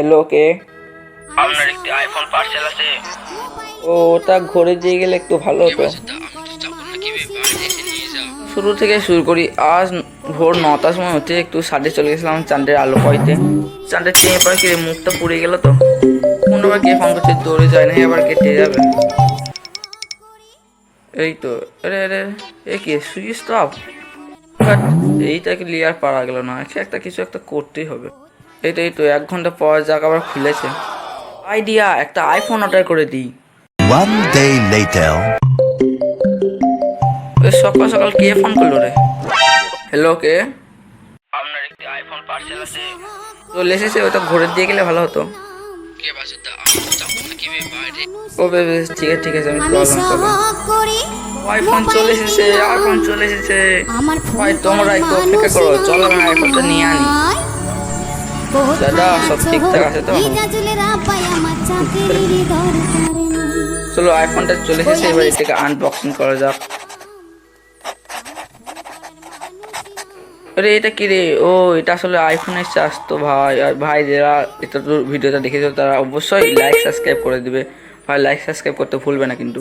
Hello, কে? আপনার একটি iPhone parcel আছে। ও, ওটা ঘরে দিয়ে গেলে একটু ভালো হতো। শুরু থেকে শুরু করি। আজ ভোর 9টার সময় হচ্ছে, একটু সাড়ে চলে গেছিলাম চাঁদের আলো পাইতে। চাঁদের টেনে পরে কি রে, মুখটা পুড়ে গেল তো। কোনোবার কে ফোন করছে, দৌড়ে যায় না, আবার কেটে যাবে। এই তো। আরে আরে, এ কি সুইচ অফ? এইটাকে লিয়ার পারা গেল না, কিছু একটা করতেই হবে। এই তো 1 ঘন্টা পর যাক আবার খুলেছে। আইডিয়া, একটা আইফোন অর্ডার করে দিই। One day later. সকাল সকাল কে ফোন করলো রে? হ্যালো, কে? আপনার একটি আইফোন পার্সেল আছে। চলে এসেছে, ওটা ঘরে দিয়ে গেলে ভালো হতো। কে বাসুদা, আমি তো যাব না কি বাইরে। ও বেবে, ঠিক আছে, আমি প্রবলেম আইফোন চলে এসেছে, ভাই তোমরা একটু অপেক্ষা করো, চলো আমি আইফোনটা নিয়ে আনি। দাদা, সব ঠিকঠাক আছে তো? চলো, আইফোনটা চলে এসেছে, এবার এটাকে আনবক্সিং করা যাক। আরে এটা কি রে? ও, এটা আসলে আইফোনের চার্জ তো ভাই। আর ভাই যারা এটা তো ভিডিওটা দেখেছো তারা অবশ্যই লাইক সাবস্ক্রাইব করে দিবে ভাই, লাইক সাবস্ক্রাইব করতে ভুলবে না কিন্তু।